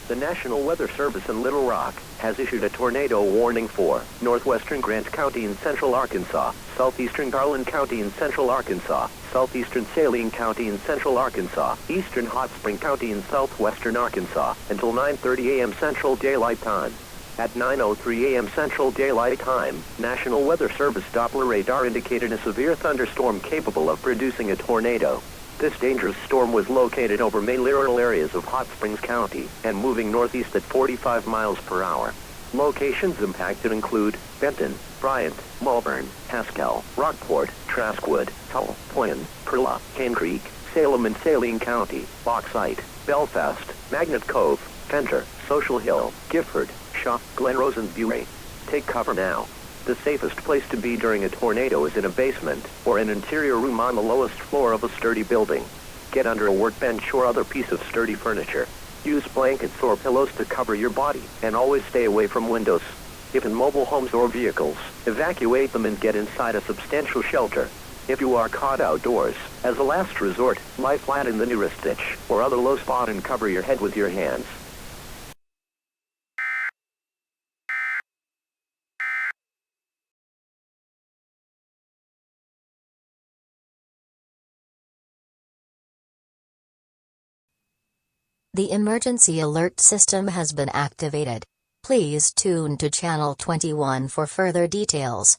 The National Weather Service in Little Rock has issued a tornado warning for northwestern Grant County in central Arkansas, southeastern Garland County in central Arkansas, southeastern Saline County in central Arkansas, eastern Hot Spring County in southwestern Arkansas, until 9:30 a.m. Central Daylight Time. At 9:03 a.m. Central Daylight Time, National Weather Service Doppler radar indicated a severe thunderstorm capable of producing a tornado. This dangerous storm was located over mainly rural areas of Hot Springs County and moving northeast at 45 miles per hour. Locations impacted include Benton, Bryant, Malvern, Haskell, Rockport, Traskwood, Tull, Twin, Perla, Cane Creek, Salem and Saline County, Bauxite, Belfast, Magnet Cove, Fenter, Social Hill, Gifford, Shaw, Glen Rose and Bury. Take cover now. The safest place to be during a tornado is in a basement or an interior room on the lowest floor of a sturdy building. Get under a workbench or other piece of sturdy furniture. Use blankets or pillows to cover your body, and always stay away from windows. If in mobile homes or vehicles, evacuate them and get inside a substantial shelter. If you are caught outdoors, as a last resort, lie flat in the nearest ditch or other low spot and cover your head with your hands. The emergency alert system has been activated. Please tune to Channel 21 for further details.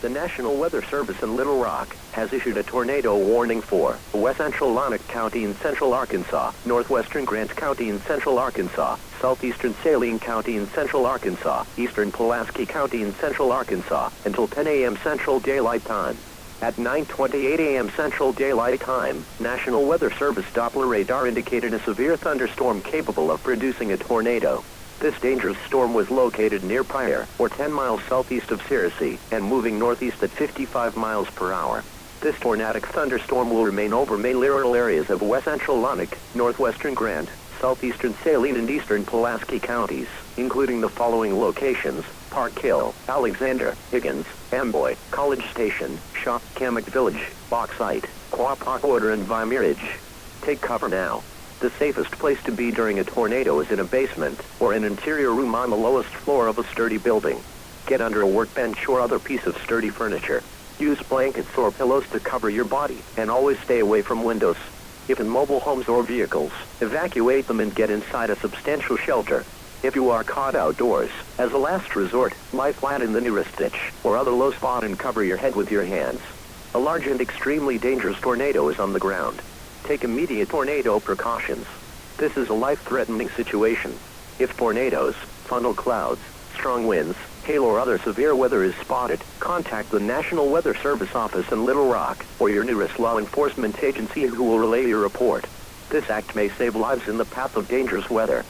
The National Weather Service in Little Rock has issued a tornado warning for west central Lonoc County in central Arkansas, northwestern Grant County in central Arkansas, southeastern Saline County in central Arkansas, eastern Pulaski County in central Arkansas, until 10 a.m. Central Daylight Time. At 9:28 a.m. Central Daylight Time, National Weather Service Doppler radar indicated a severe thunderstorm capable of producing a tornado. This dangerous storm was located near Pryor, or 10 miles southeast of Searcy, and moving northeast at 55 miles per hour. This tornadic thunderstorm will remain over mainly rural areas of west central Lonoc, northwestern Grant, southeastern Saline and eastern Pulaski counties, including the following locations: Park Hill, Alexander, Higgins, Amboy, College Station, Shaw, Kamak Village, Bauxite, Quapaquodder and Vimerage. Take cover now. The safest place to be during a tornado is in a basement or an interior room on the lowest floor of a sturdy building. Get under a workbench or other piece of sturdy furniture. Use blankets or pillows to cover your body, and always stay away from windows. If in mobile homes or vehicles, evacuate them and get inside a substantial shelter. If you are caught outdoors, as a last resort, lie flat in the nearest ditch or other low spot and cover your head with your hands. A large and extremely dangerous tornado is on the ground. Take immediate tornado precautions. This is a life-threatening situation. If tornadoes, funnel clouds, strong winds, hail or other severe weather is spotted, contact the National Weather Service office in Little Rock or your nearest law enforcement agency who will relay your report. This act may save lives in the path of dangerous weather.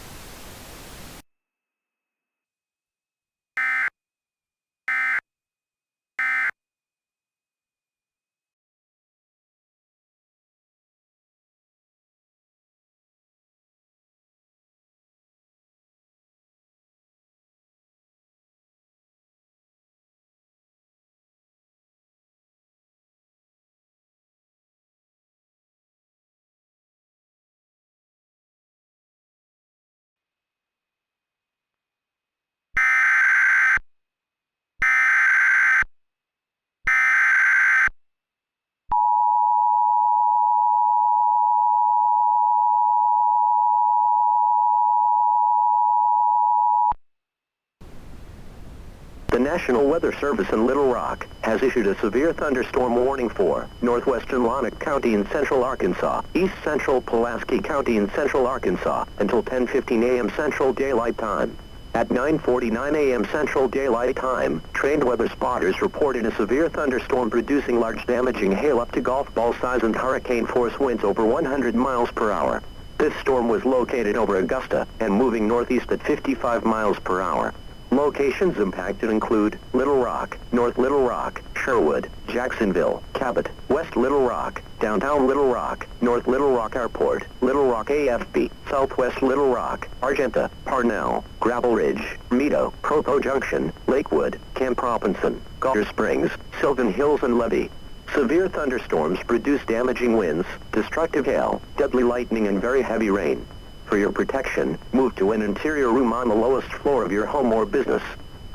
The National Weather Service in Little Rock has issued a severe thunderstorm warning for northwestern Lonoc County in central Arkansas, east central Pulaski County in central Arkansas until 10:15 a.m. Central Daylight Time. At 9:49 a.m. Central Daylight Time, trained weather spotters reported a severe thunderstorm producing large damaging hail up to golf ball size and hurricane force winds over 100 miles per hour. This storm was located over Augusta and moving northeast at 55 miles per hour. Locations impacted include Little Rock, North Little Rock, Sherwood, Jacksonville, Cabot, West Little Rock, Downtown Little Rock, North Little Rock Airport, Little Rock AFB, Southwest Little Rock, Argenta, Parnell, Gravel Ridge, Meadow, Propo Junction, Lakewood, Camp Robinson, Garter Springs, Sylvan Hills and Levy. Severe thunderstorms produce damaging winds, destructive hail, deadly lightning and very heavy rain. For your protection, move to an interior room on the lowest floor of your home or business.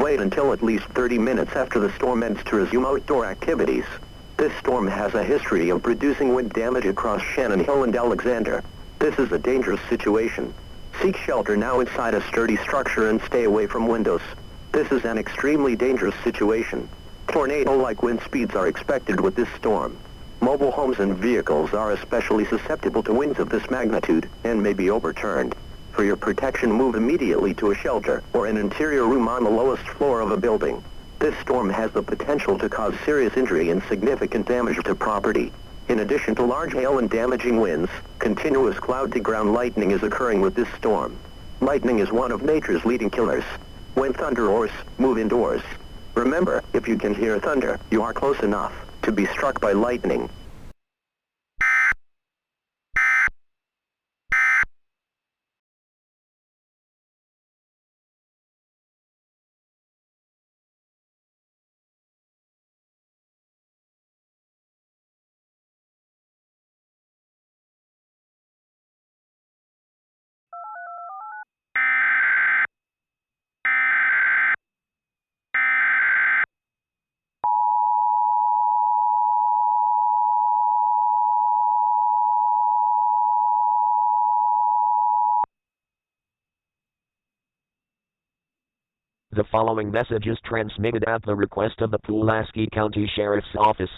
Wait until at least 30 minutes after the storm ends to resume outdoor activities. This storm has a history of producing wind damage across Shannon Hill and Alexander. This is a dangerous situation. Seek shelter now inside a sturdy structure and stay away from windows. This is an extremely dangerous situation. Tornado-like wind speeds are expected with this storm. Mobile homes and vehicles are especially susceptible to winds of this magnitude and may be overturned. For your protection, move immediately to a shelter or an interior room on the lowest floor of a building. This storm has the potential to cause serious injury and significant damage to property. In addition to large hail and damaging winds, continuous cloud-to-ground lightning is occurring with this storm. Lightning is one of nature's leading killers. When thunder roars, move indoors. Remember, if you can hear thunder, you are close enough to be struck by lightning. The following message is transmitted at the request of the Pulaski County Sheriff's Office.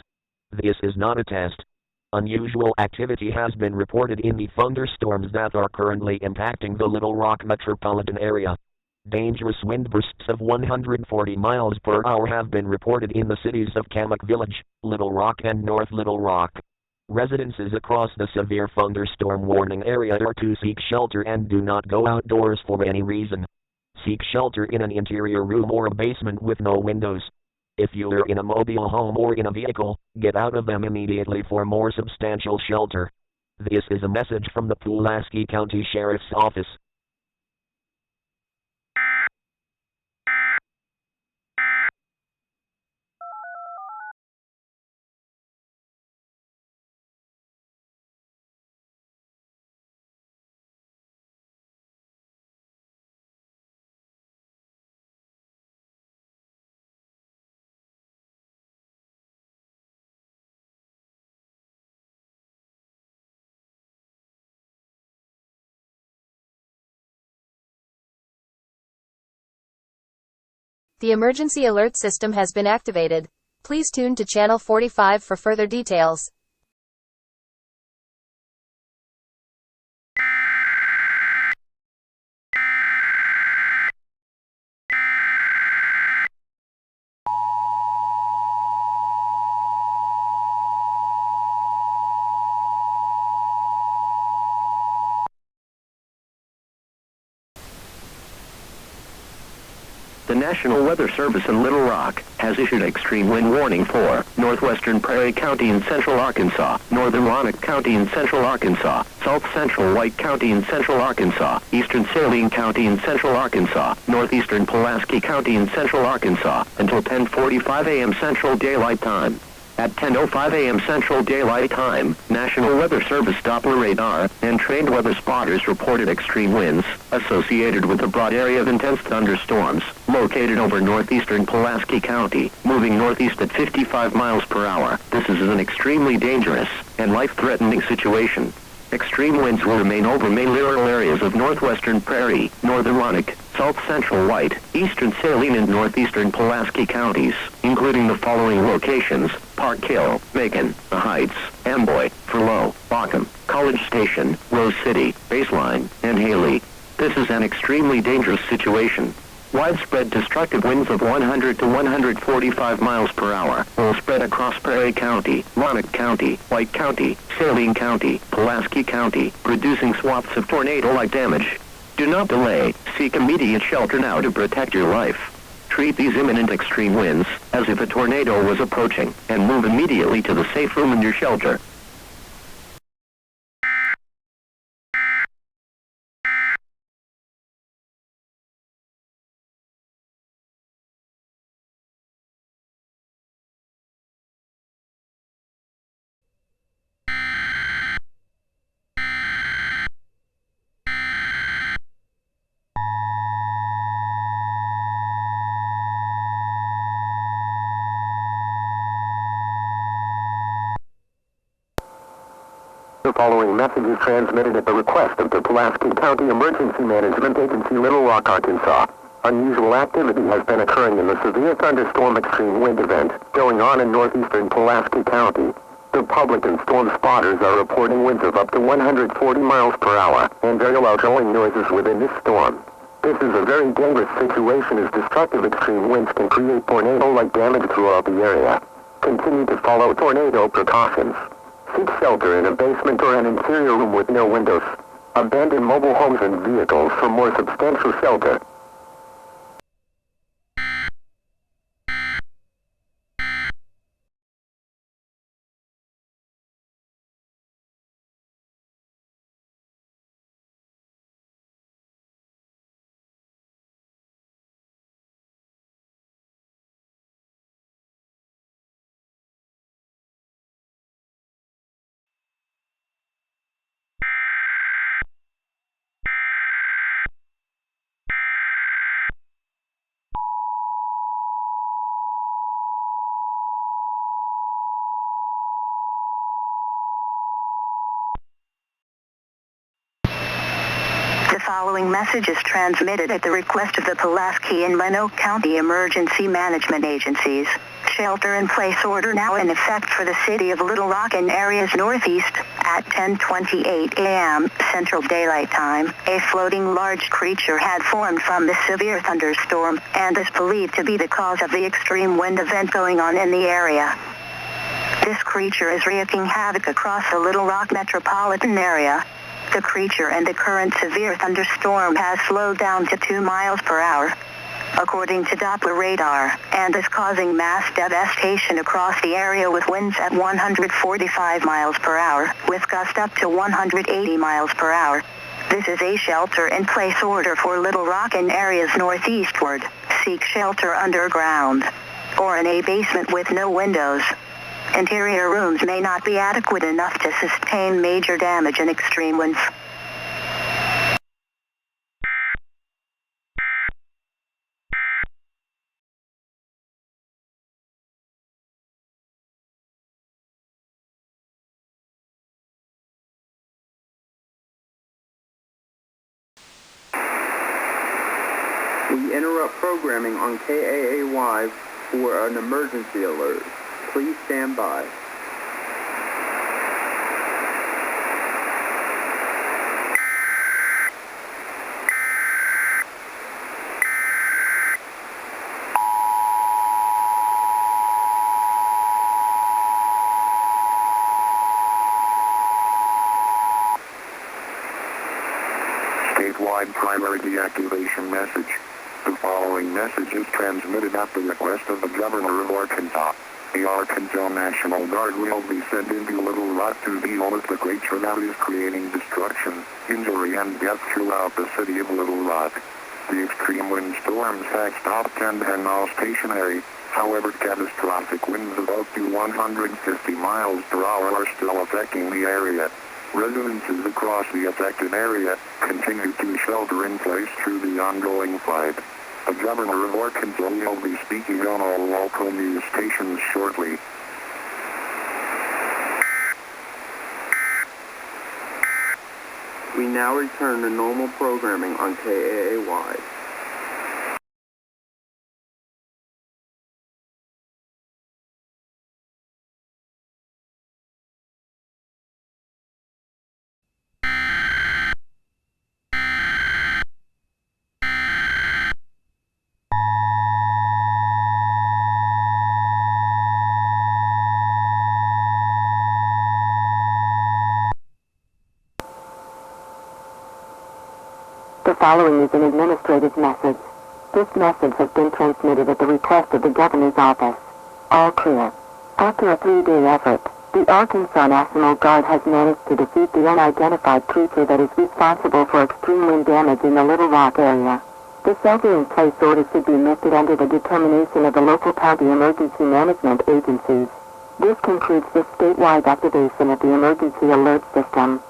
This is not a test. Unusual activity has been reported in the thunderstorms that are currently impacting the Little Rock metropolitan area. Dangerous wind bursts of 140 miles per hour have been reported in the cities of Kamak Village, Little Rock and North Little Rock. Residences across the severe thunderstorm warning area are to seek shelter and do not go outdoors for any reason. Seek shelter in an interior room or a basement with no windows. If you are in a mobile home or in a vehicle, get out of them immediately for more substantial shelter. This is a message from the Pulaski County Sheriff's Office. The emergency alert system has been activated. Please tune to channel 45 for further details. The National Weather Service in Little Rock has issued extreme wind warning for northwestern Prairie County in central Arkansas, northern Roanoke County in central Arkansas, south central White County in central Arkansas, eastern Saline County in central Arkansas, northeastern Pulaski County in central Arkansas, until 10:45 a.m. Central Daylight Time. At 10:05 a.m. Central Daylight Time, National Weather Service Doppler radar and trained weather spotters reported extreme winds associated with a broad area of intense thunderstorms located over northeastern Pulaski County, moving northeast at 55 miles per hour. This is an extremely dangerous and life-threatening situation. Extreme winds will remain over main littoral areas of northwestern Prairie, northern Roanoke, south central White, eastern Saline and northeastern Pulaski counties, including the following locations: Park Hill, Macon, The Heights, Amboy, Furlow, Bockham, College Station, Rose City, Baseline, and Haley. This is an extremely dangerous situation. Widespread destructive winds of 100 to 145 miles per hour will spread across Prairie County, Roanoke County, White County, Saline County, Pulaski County, producing swaths of tornado-like damage. Do not delay. Seek immediate shelter now to protect your life. Treat these imminent extreme winds as if a tornado was approaching, and move immediately to the safe room in your shelter. The following message is transmitted at the request of the Pulaski County Emergency Management Agency, Little Rock, Arkansas. Unusual activity has been occurring in the severe thunderstorm extreme wind event going on in northeastern Pulaski County. The public and storm spotters are reporting winds of up to 140 miles per hour and very loud howling noises within this storm. This is a very dangerous situation as destructive extreme winds can create tornado-like damage throughout the area. Continue to follow tornado precautions. Seek shelter in a basement or an interior room with no windows. Abandon mobile homes and vehicles for more substantial shelter. The following message is transmitted at the request of the Pulaski and Roanoke County Emergency Management Agencies. Shelter-in-place order now in effect for the city of Little Rock and areas northeast. At 10:28 a.m. Central Daylight Time, a floating large creature had formed from the severe thunderstorm and is believed to be the cause of the extreme wind event going on in the area. This creature is wreaking havoc across the Little Rock metropolitan area. The creature and the current severe thunderstorm has slowed down to 2 miles per hour, according to Doppler radar, and is causing mass devastation across the area with winds at 145 miles per hour, with gusts up to 180 miles per hour. This is a shelter-in-place order for Little Rock and areas northeastward. Seek shelter underground or in a basement with no windows. Interior rooms may not be adequate enough to sustain major damage in extreme winds. We interrupt programming on KAAY for an emergency alert. Please stand by. Statewide primary deactivation message. The following message is transmitted at the request of the Governor of Arkansas. The Arkansas National Guard will be sent into Little Rock to deal with the great tornado is creating destruction, injury and death throughout the city of Little Rock. The extreme wind storms have stopped and are now stationary. However, catastrophic winds of up to 150 miles per hour are still affecting the area. Residences across the affected area continue to shelter in place through the ongoing fight. The Governor of Arkansas will be speaking on all local news stations shortly. We now return to normal programming on KAAY. The following is an administrative message. This message has been transmitted at the request of the Governor's office. All clear. After a 3-day effort, the Arkansas National Guard has managed to defeat the unidentified creature that is responsible for extreme wind damage in the Little Rock area. The shelter-in-place order should be lifted under the determination of the local county emergency management agencies. This concludes the statewide activation of the emergency alert system.